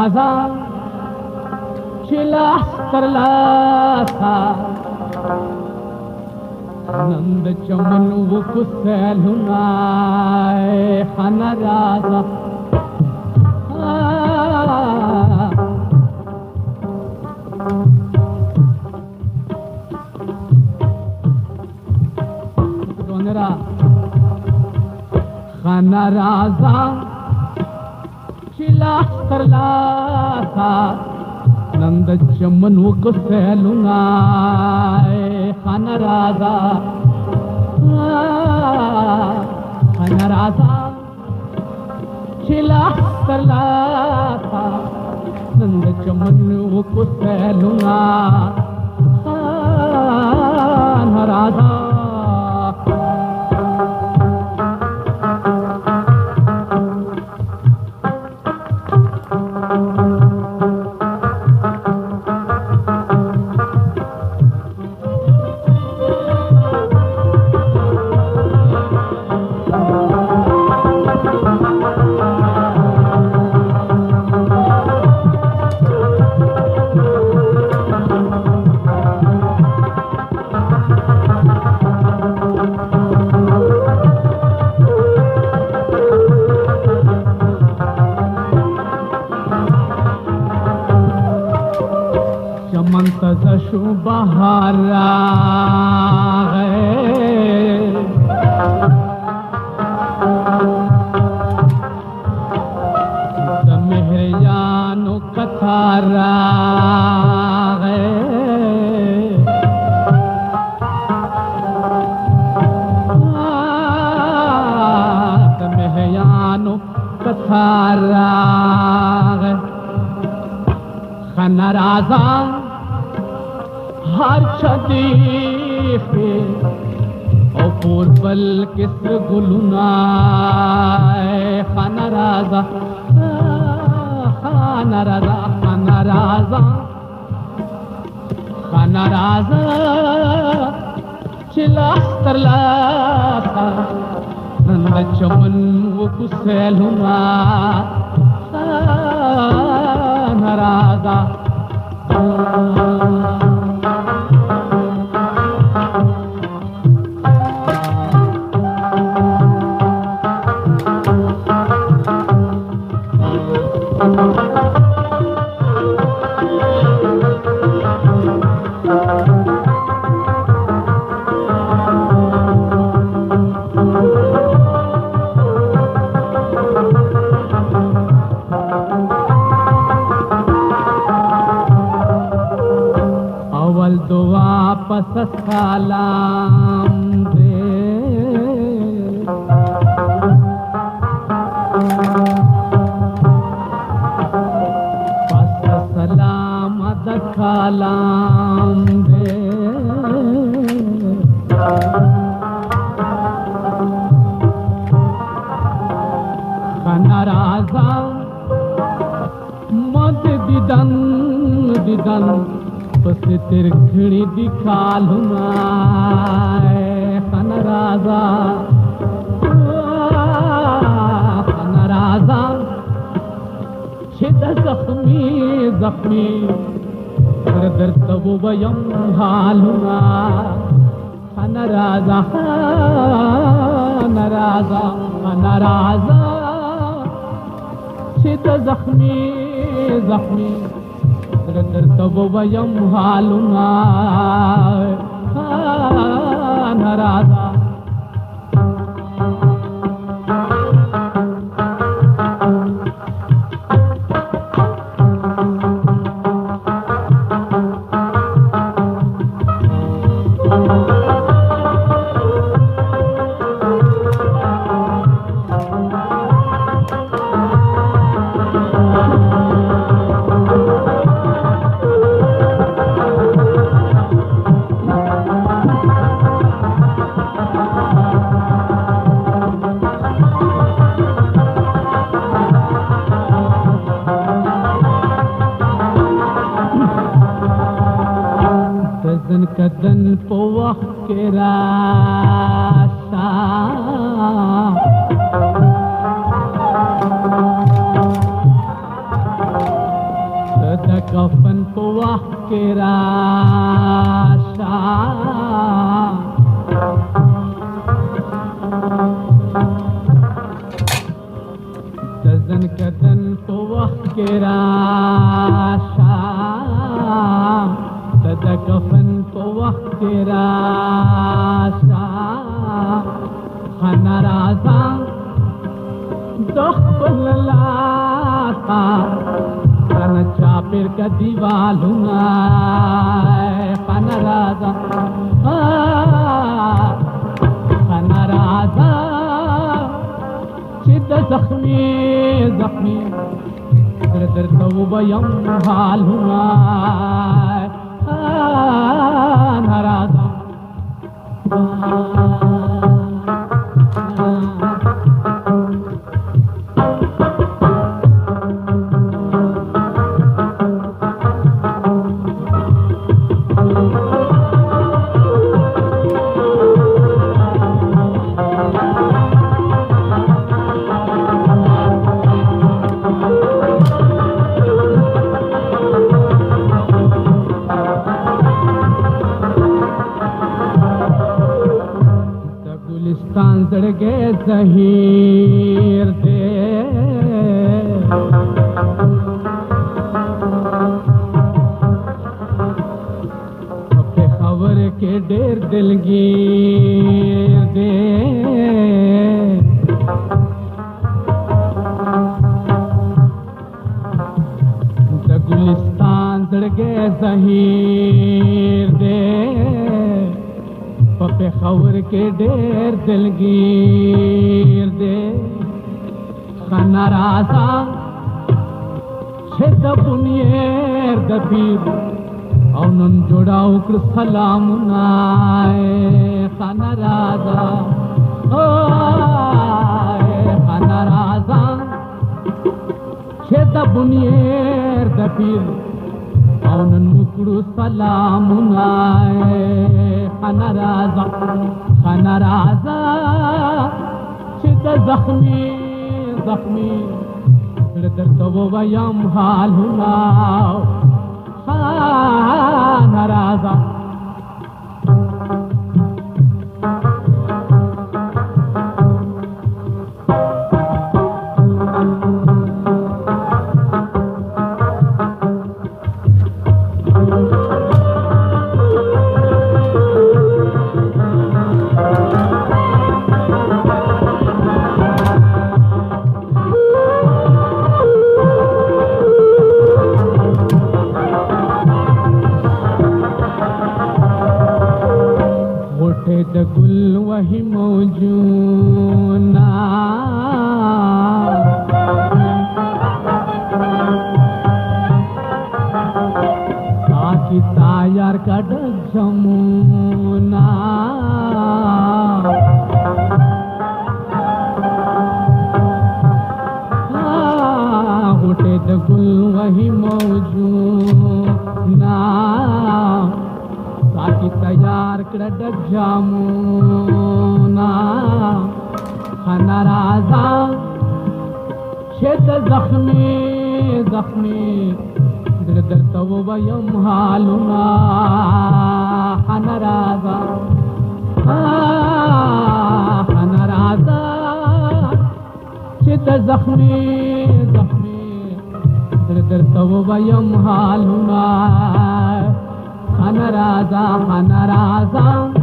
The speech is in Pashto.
राजा चिला करला नंद चमन वो कुसैलुनाए खाना राजा खाना राजा चिला करला नंद चमन वो कुसैलुनाए खाना राजा चिला करला नंद चमन वो कुसैलुना खाना राजा मंतजशु बहारा मेहरियानो कथारा मेहरियानो कथारा खाना राजा हर छदीफे और बल किस गुलुनाए खाना राजा खाना राजा खाना राजा खाना राजा चिला करला नंद चमन वो कुसैलुना खाना राजा अवल दो वापस सलाम दे पस सलाम दखालाम दे खाना राजा मत दिदन दिदन बस तिरखड़ी दिखा लूँगा खाना राजा छिद जख्मी जख्मी दर तब वयम हालूँगा खाना राजा छिद जख्मी जख्मी दर तब वयम हालूँगा खाना राजा कदन पोवह के रास्ता کفن په وخت کې راشه د ځن کدن په وخت کې راشه د کفن په وخت کې راشه خانه راځه د خپل لاسه خانه چاپېر که دیوالونه خانه راځه خانه راځه چې د زخمي زړه درته ووایم حالونه خانه راځه ګلستان زړګی زهیر دی په پېښور کې ډېر دلګیر دی د ګلستان زړګی زهیر دی په پېښور کې ډېر دلګیر دی خانه راځه چې د بنیر د پیر او نن جوړاو کړ سلامونه خانه راځه خانه راځه چې د بنیر د پیر او نن وکړو سلامونه خانه راځه چې د زخمي زړه درته ووایم حالونه خانه راځه د ګل وهي موجونه ساکی تیار کړ جمونه غوټه د ګل وهي موجونه ساکی تیار کړ ډک جامونه خانه راځه چې د زخمي زړه درته ووایم حالونه خانه راځه چې د زخمي زړه درته ووایم حالونه خانه راځه